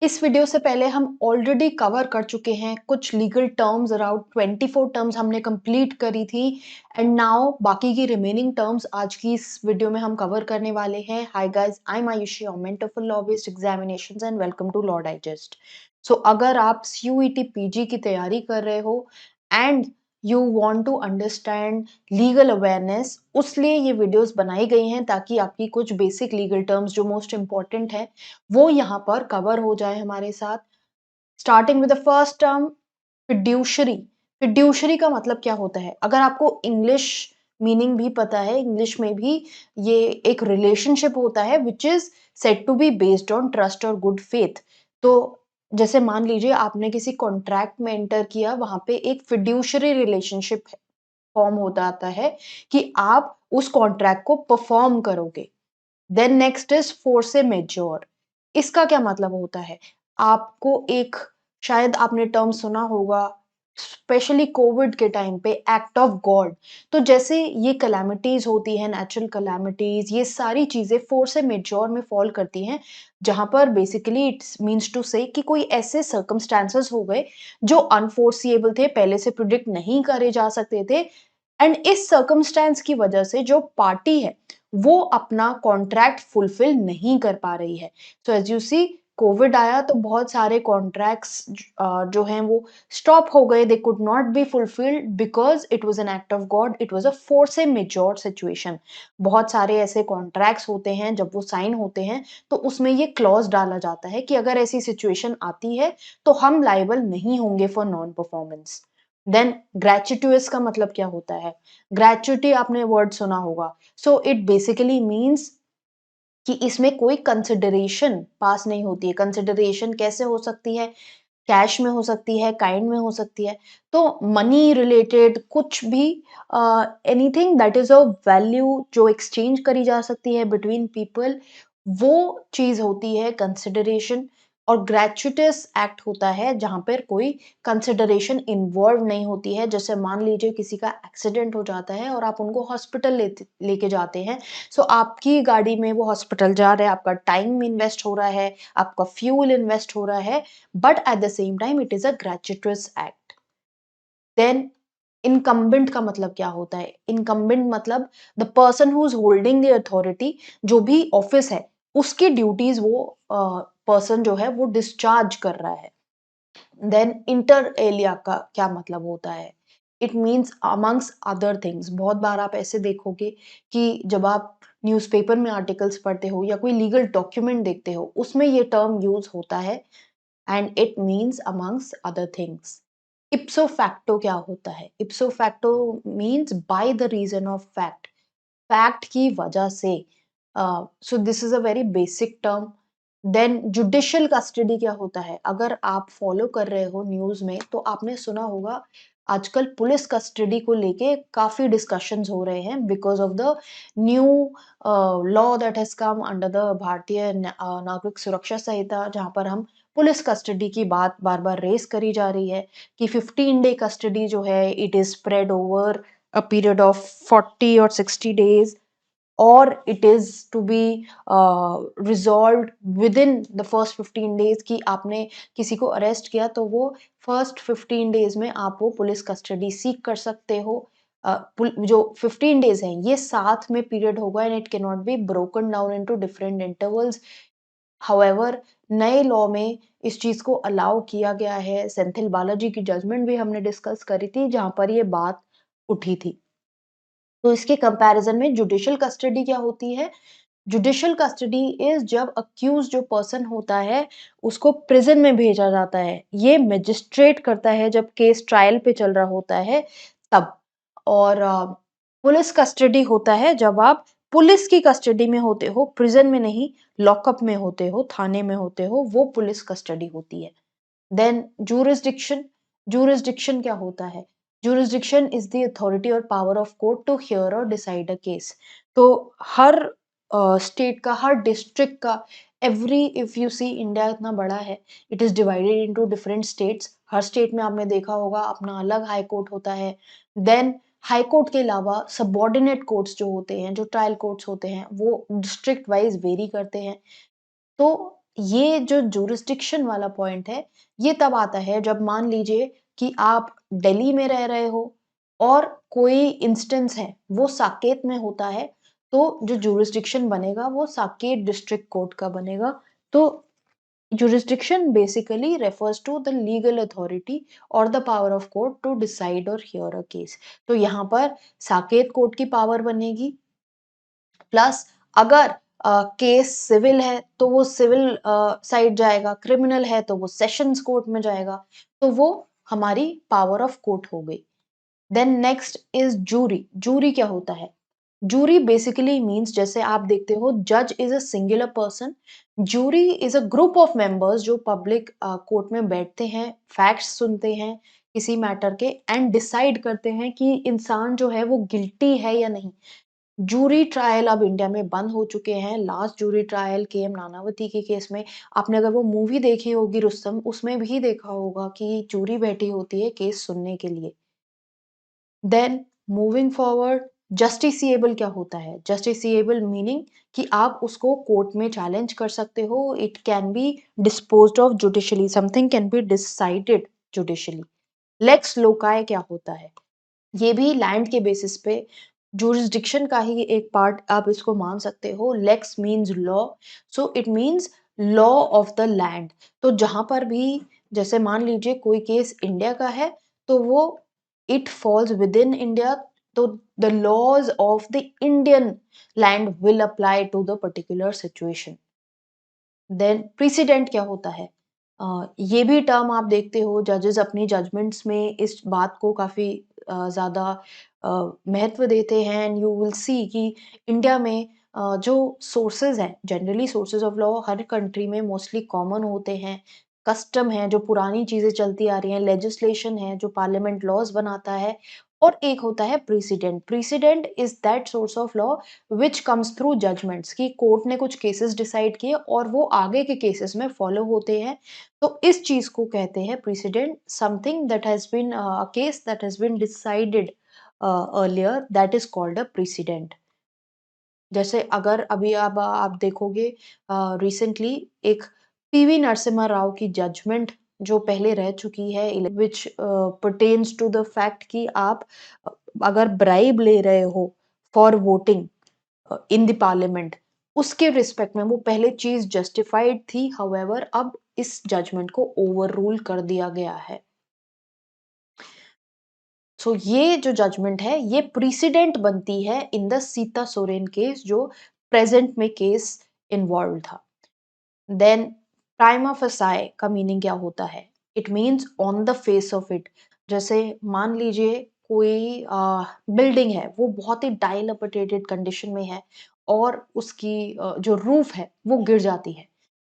इस वीडियो से पहले हम ऑलरेडी कवर कर चुके हैं कुछ लीगल टर्म्स, अराउंड 24 टर्म्स हमने कंप्लीट करी थी। एंड नाउ बाकी की रिमेनिंग टर्म्स आज की इस वीडियो में हम कवर करने वाले हैं। Hi guys, I am Ayushi, mentor for law based examinations and welcome to law digest. So अगर आप सीयूईटी पीजी की तैयारी कर रहे हो and you want to understand legal awareness, उसलिए ये वीडियोस बनाई गई हैं ताकि आपकी कुछ बेसिक लीगल टर्म्स जो मोस्ट इंपॉर्टेंट है वो यहाँ पर कवर हो जाए हमारे साथ। Starting with the first term, fiduciary. Fiduciary का मतलब क्या होता है? अगर आपको इंग्लिश मीनिंग भी पता है, इंग्लिश में भी ये एक रिलेशनशिप होता है which is said to be based on trust और गुड फेथ। तो जैसे मान लीजिए आपने किसी कॉन्ट्रैक्ट में एंटर किया, वहां पे एक फिड्यूशरी रिलेशनशिप फॉर्म हो जाता है कि आप उस कॉन्ट्रैक्ट को परफॉर्म करोगे। Then next is force majeure. इसका क्या मतलब होता है? आपको एक, शायद आपने टर्म सुना होगा, स्पेशली कोविड के टाइम पे, एक्ट ऑफ गॉड। तो जैसे ये कैलामिटीज होती है, नेचुरल कैलामिटीज, ये सारी चीजें फोर्से मेजोर में फॉल करती हैं, जहां पर बेसिकली इट्स मीन्स टू से कि कोई ऐसे सर्कमस्टांसेस हो गए जो अनफोर्सिएबल थे, पहले से प्रिडिक्ट नहीं करे जा सकते थे। एंड इस सर्कमस्टेंस की वजह से जो पार्टी है वो अपना कॉन्ट्रैक्ट फुलफिल नहीं कर पा रही है। So as you see, covid आया तो बहुत सारे कॉन्ट्रैक्ट्स जो हैं वो स्टॉप हो गए। They could not be fulfilled because it was an act of God, it was a force majeure situation. बहुत सारे ऐसे कॉन्ट्रैक्ट्स होते हैं, जब वो साइन होते हैं तो उसमें ये क्लॉज डाला जाता है कि अगर ऐसी सिचुएशन आती है तो हम लायबल नहीं होंगे फॉर नॉन परफॉर्मेंस। देन ग्रेचुटोस का मतलब क्या होता है? ग्रेचुटी आपने वर्ड सुना होगा। सो इट बेसिकली मीन्स कि इसमें कोई कंसिडरेशन पास नहीं होती है। कंसिडरेशन कैसे हो सकती है? कैश में हो सकती है, काइंड में हो सकती है। तो मनी रिलेटेड कुछ भी, anything that is of value जो एक्सचेंज करी जा सकती है बिटवीन पीपल, वो चीज होती है कंसिडरेशन। और ग्रेचुटस एक्ट होता है जहां पर कोई कंसिडरेशन इन्वॉल्व नहीं होती है। जैसे मान लीजिए किसी का एक्सीडेंट हो जाता है और आप उनको हॉस्पिटल लेके जाते हैं। सो आपकी गाड़ी में वो हॉस्पिटल जा रहे हैं, आपका टाइम इन्वेस्ट हो रहा है, आपका फ्यूल इन्वेस्ट हो रहा है, but at the same time it is a gratuitous act. Then incumbent का मतलब क्या होता है? Incumbent मतलब the person who is holding the authority, जो भी ऑफिस है उसकी ड्यूटीज वो पर्सन जो है वो डिस्चार्ज कर रहा है। देन इंटर एलिया का क्या मतलब होता है? It means amongst other things. बहुत बार आप ऐसे देखोगे कि जब आप न्यूज़पेपर में आर्टिकल्स पढ़ते हो या कोई लीगल डॉक्यूमेंट देखते हो, उसमें ये टर्म यूज होता है and it means amongst other things. Ipso facto क्या होता है? Ipso facto means by the reason of fact, fact की वजह से। So this is a very basic term. Then judicial custody क्या होता है? अगर आप फॉलो कर रहे हो न्यूज में तो आपने सुना होगा, आजकल पुलिस कस्टडी को लेके काफी डिस्कशंस हो रहे हैं because of the new law that has come under the भारतीय नागरिक सुरक्षा संहिता, जहां पर हम पुलिस कस्टडी की बात बार बार रेस करी जा रही है कि 15 डे कस्टडी जो है it is spread over a period of 40 or 60 days, or it is to be resolved within the first 15 days। कि आपने किसी को अरेस्ट किया तो वो फर्स्ट 15 डेज में आप वो पुलिस कस्टडी सीख कर सकते हो। जो 15 डेज हैं ये साथ में पीरियड होगा and it can not be broken down into different intervals. However नए लॉ में इस चीज को अलाउ किया गया है। सेंथिल बालाजी की जजमेंट भी हमने डिस्कस करी थी जहां पर ये बात उठी थी। तो इसके कंपैरिजन में जुडिशियल कस्टडी क्या होती है? जुडिशियल कस्टडी इज जब अक्यूज जो पर्सन होता है उसको प्रिजन में भेजा जाता है। ये मजिस्ट्रेट करता है जब केस ट्रायल पे चल रहा होता है तब। और पुलिस कस्टडी होता है जब आप पुलिस की कस्टडी में होते हो, प्रिजन में नहीं, लॉकअप में होते हो, थाने में होते हो, वो पुलिस कस्टडी होती है। देन jurisdiction, jurisdiction क्या होता है? jurisdiction is the authority और power of court to hear or decide a case। तो हर स्टेट का, हर डिस्ट्रिक्ट का, every, if you see India इतना बड़ा है, it is divided into different states. हर स्टेट में आपने देखा होगा अपना अलग हाई कोर्ट होता है। देन हाई कोर्ट के अलावा सबॉर्डिनेट कोर्ट्स जो होते हैं, जो ट्रायल कोर्ट्स होते हैं, वो डिस्ट्रिक्ट वाइज वेरी करते हैं। तो ये जो जुरिस्डिक्शन वाला पॉइंट है, ये तब आता है जब मान लीजिए कि आप दिल्ली में रह रहे हो और कोई इंस्टेंस है, वो साकेत में होता है, तो जो जुरिस्डिक्शन बनेगा वो साकेत डिस्ट्रिक्ट कोर्ट का बनेगा। तो jurisdiction basically refers to the legal authority or the power of court to decide or hear a case। तो यहाँ पर साकेत कोर्ट की पावर बनेगी, प्लस अगर केस सिविल है तो वो सिविल साइड जाएगा, क्रिमिनल है तो वो सेशंस कोर्ट में जाएगा, तो वो हमारी पावर ऑफ कोर्ट हो गई। Then next is jury. Jury क्या होता है? जूरी बेसिकली मीन्स, जैसे आप देखते हो जज is a singular person, jury is a group of members जो पब्लिक कोर्ट में बैठते हैं, फैक्ट्स सुनते हैं किसी मैटर के एंड डिसाइड करते हैं कि इंसान जो है वो गिल्टी है या नहीं। जूरी ट्रायल अब इंडिया में बंद हो चुके हैं। Last jury trial K M Nanavati के केस में, आपने अगर वो मूवी देखी होगी रुस्तम, उसमें भी देखा होगा कि जूरी बैठी होती है केस सुनने के लिए। देन मूविंग फॉरवर्ड, जस्टिसिएबल क्या होता है? जस्टिसिएबल मीनिंग कि आप उसको कोर्ट में चैलेंज कर सकते हो। It can be disposed of judicially, something can be decided judicially. Lex loci क्या होता है? ये भी लैंड के बेसिस पे जुरिस्डिक्शन का ही एक पार्ट आप इसको मान सकते हो। Lex means law, so it means law of the land. तो जहां पर भी, जैसे मान लीजिए कोई केस इंडिया का है, तो वो it falls within India, तो the laws of the Indian land will apply to the particular situation. Then president क्या होता है? ये भी टर्म आप देखते हो जजेस अपनी जजमेंट्स में इस बात को काफी ज्यादा महत्व देते हैं। एंड यू विल सी कि इंडिया में जो सोर्सेज हैं, generally sources of law her country में मोस्टली कॉमन होते हैं। कस्टम है जो पुरानी चीजें चलती आ रही हैं, लेजिस्लेशन है जो पार्लियामेंट लॉज बनाता है, और एक होता है precedent. Precedent is that source of law which comes through judgments, कि कोर्ट ने कुछ केसेस डिसाइड किए और वो आगे के केसेस में फॉलो होते हैं। तो इस चीज को कहते हैं precedent, something that has been a case that has been decided earlier, that is called a precedent. जैसे अगर अभी अब आप देखोगे रिसेंटली एक पीवी नरसिम्हा राव की जजमेंट जो पहले रह चुकी है, विच परटेन्स टू द फैक्ट कि आप अगर ब्राइब ले रहे हो for voting in the parliament, उसके रिस्पेक्ट में वो पहले चीज जस्टिफाइड थी, हाउएवर अब इस जजमेंट को ओवर रूल कर दिया गया है। सो ये जो जजमेंट है ये प्रेसिडेंट बनती है in the Sita Soren case, जो प्रेजेंट में केस इन्वॉल्व था। देन प्राइमा फेसाई का मीनिंग क्या होता है? It means on the face of it. जैसे मान लीजिए कोई बिल्डिंग है, वो बहुत ही डाइलापिडेटेड कंडीशन में है और उसकी जो रूफ है वो गिर जाती है,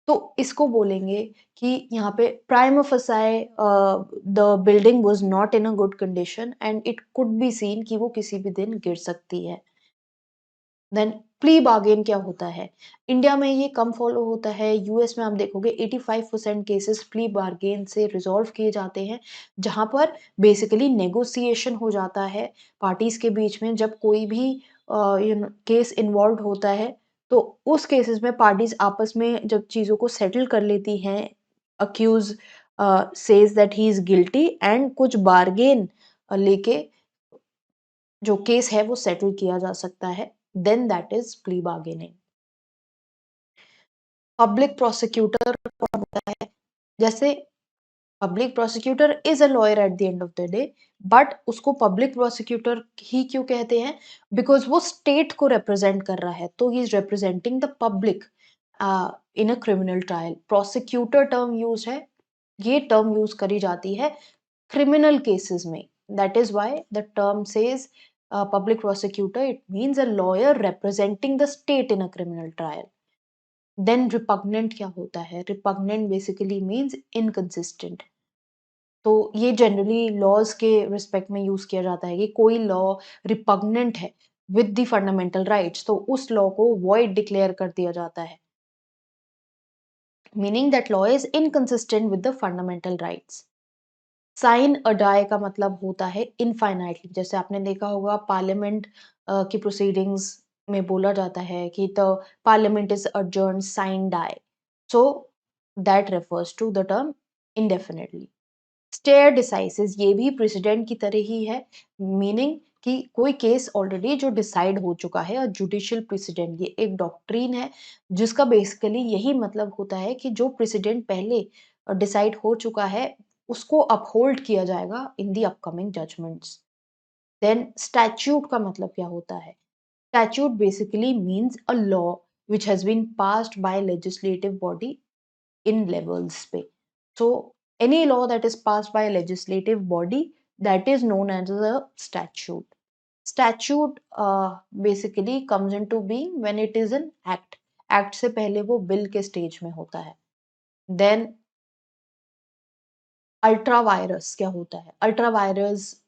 तो इसको बोलेंगे कि यहाँ पे prima facie the building was not in a good condition and it could be seen कि वो किसी भी दिन गिर सकती है। देन प्ली बार्गेन क्या होता है? इंडिया में ये कम फॉलो होता है, यूएस में आप देखोगे 85% केसेस प्ली बार्गेन से रिजॉल्व किए जाते हैं, जहां पर बेसिकली नेगोशिएशन हो जाता है पार्टीज के बीच में। जब कोई भी केस इन्वॉल्व होता है, तो उस केसेस में पार्टीज आपस में जब चीजों को सेटल कर लेती हैं, accused says that he is guilty and कुछ बार्गेन लेके जो केस है वो सेटल किया जा सकता है, then that is plea bargaining. Public prosecutor कौन होता है? जैसे public prosecutor is a lawyer at the end of the day, but उसको पब्लिक प्रोसिक्यूटर ही क्यों कहते हैं? बिकॉज वो स्टेट को रिप्रेजेंट कर रहा है, तो he is representing the public in a criminal trial. Prosecutor term use है, ये टर्म यूज करी जाती है criminal cases में। That is why the term says public prosecutor, it means a lawyer representing the state in a criminal trial। Then repugnant क्या होता है? Repugnant basically means inconsistent। तो ये जनरली लॉज के रिस्पेक्ट में यूज किया जाता है कि कोई लॉ रिपग्नेंट है विद द फंडामेंटल राइट्स, तो उस लॉ को वॉइड डिक्लेयर कर दिया जाता है, meaning that law is inconsistent with the fundamental rights. Sine a die का मतलब होता है इनफाइनाइटली। जैसे आपने देखा होगा पार्लियामेंट की प्रोसीडिंग्स में बोला जाता है कि the parliament is adjourn sine die. So that refers to the term indefinitely. Stare decisis ये भी प्रेसिडेंट की तरह ही है, मीनिंग कि कोई केस ऑलरेडी जो डिसाइड हो चुका है, और जुडिशियल प्रेसिडेंट ये एक डॉक्ट्रिन है जिसका बेसिकली यही मतलब होता है कि जो प्रेसिडेंट पहले डिसाइड हो चुका है उसको अपहोल्ड किया जाएगा in the upcoming judgments. Then statute का मतलब क्या होता है? Statute basically means a law which has been passed by legislative body in levels पे. So any law that is passed by a legislative body, that is known as a statute. Statute basically comes into being when it is an act. Act से पहले वो bill के stage में होता है. Then ultra vires क्या होता है? Ultra vires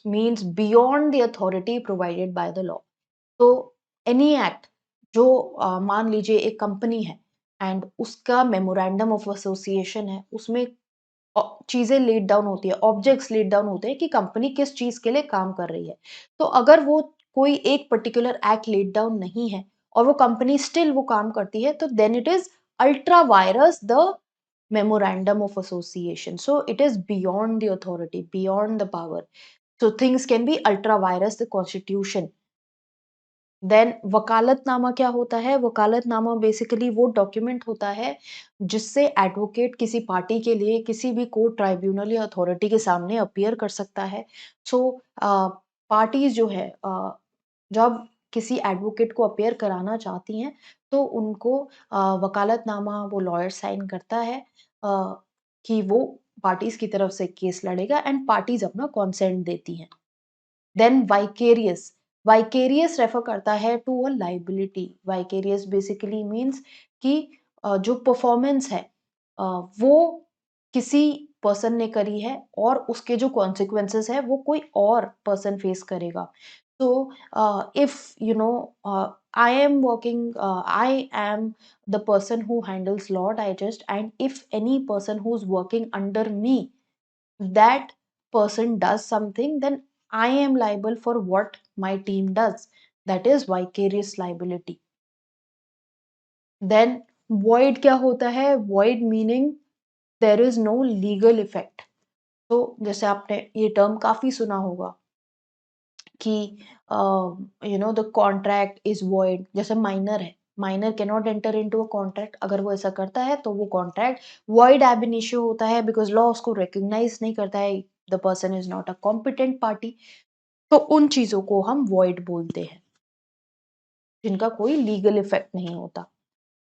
means beyond the authority provided by the law. तो एनी एक्ट जो मान लीजिए एक कंपनी है एंड उसका मेमोरेंडम ऑफ एसोसिएशन है, उसमें चीजें लेट डाउन होती है, ऑब्जेक्ट्स लेट डाउन होते हैं कि कंपनी किस चीज के लिए काम कर रही है। तो अगर वो कोई एक पर्टिकुलर एक्ट लेट डाउन नहीं है और वो कंपनी स्टिल वो काम करती है, तो then it is ultra vires the memorandum of association. So it is beyond the authority, beyond the power. So things can be ultra virus the constitution. Then वकालतनामा क्या होता है? वकालतनामा बेसिकली वो डॉक्यूमेंट होता है जिससे एडवोकेट किसी पार्टी के लिए किसी भी कोर्ट, ट्राइब्यूनल या अथॉरिटी के सामने अपीयर कर सकता है। सो पार्टीज जो है जब किसी एडवोकेट को अपीयर कराना चाहती हैं तो उनको वकालतनामा वो लॉयर साइन करता है कि वो पार्टीज की तरफ से केस लड़ेगा एंड पार्टीज अपना कॉन्सेंट देती हैं। देन वाइकेरियस, वाइकेरियस रेफर करता है to a liability. Vicarious basically means कि जो परफॉर्मेंस है अ, वो किसी पर्सन ने करी है और उसके जो कॉन्सिक्वेंसेस है वो कोई और पर्सन फेस करेगा। तो if you know I am working, I am the person who handles law digest, and if any person who is working under me, that person does something, then I am liable for what my team does. That is vicarious liability. Then void क्या होता है? Void meaning there is no legal effect. तो जैसे आपने ये term काफी सुना होगा कि द कॉन्ट्रैक्ट इज वॉइड। जैसे माइनर है, minor can not enter into a contract, अगर वो ऐसा करता है तो वो कॉन्ट्रैक्ट वॉइड एब इनिशियो होता है बिकॉज लॉ उसको रिकॉग्नाइज नहीं करता है, the person is not a competent party. तो उन चीजों को हम वॉइड बोलते हैं जिनका कोई लीगल इफेक्ट नहीं होता।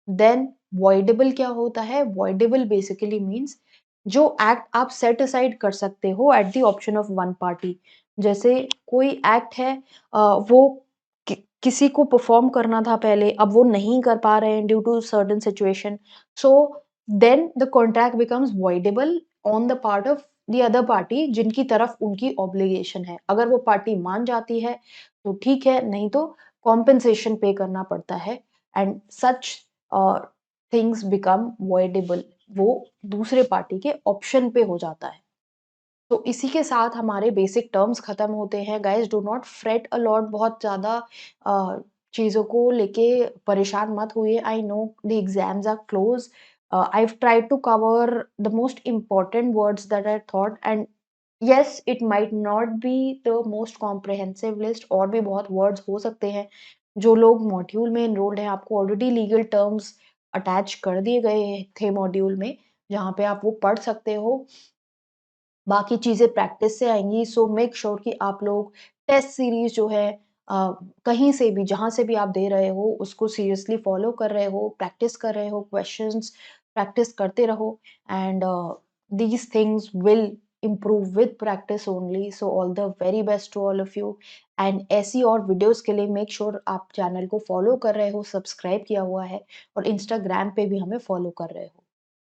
देन वॉइडेबल क्या होता है? वॉइडेबल बेसिकली मीन्स जो एक्ट आप सेट असाइड कर सकते हो at the option of one party. जैसे कोई एक्ट है, वो किसी को परफॉर्म करना था पहले, अब वो नहीं कर पा रहे हैं due to certain situation, so then the contract becomes voidable on the part of the other party जिनकी तरफ उनकी ऑब्लिगेशन है। अगर वो पार्टी मान जाती है तो ठीक है, नहीं तो कॉम्पेंसेशन पे करना पड़ता है and such things become voidable, वो दूसरे पार्टी के ऑप्शन पे हो जाता है। तो इसी के साथ हमारे बेसिक टर्म्स खत्म होते हैं। Guys do not fret a lot, बहुत ज़्यादा चीज़ों को लेके परेशान मत होइए। I know the exams are close. I've tried to cover the most important words that I thought, and yes, it might not be the most comprehensive list, और भी बहुत वर्ड्स हो सकते हैं। जो लोग मॉड्यूल में एनरोल्ड हैं आपको ऑलरेडी लीगल टर्म्स अटैच कर दिए गए थे मॉड्यूल में, जहाँ पे आप वो पढ़ सकते हो। बाकी चीज़ें प्रैक्टिस से आएँगी, सो मेक श्योर कि आप लोग टेस्ट सीरीज़ जो है कहीं से भी, जहाँ से भी आप दे रहे हो, उसको सीरियसली फ़ॉलो कर रहे हो, प्रैक्टिस कर रहे हो, क्वेश्चंस प्रैक्टिस करते रहो and these things will improve with practice only. So all the very best to all of you, and ऐसी और वीडियोस के लिए मेक श्योर आप चैनल को फॉलो कर रहे हो, सब्सक्राइब किया हुआ है और इंस्टाग्राम पे भी हमें फॉलो कर रहे हो।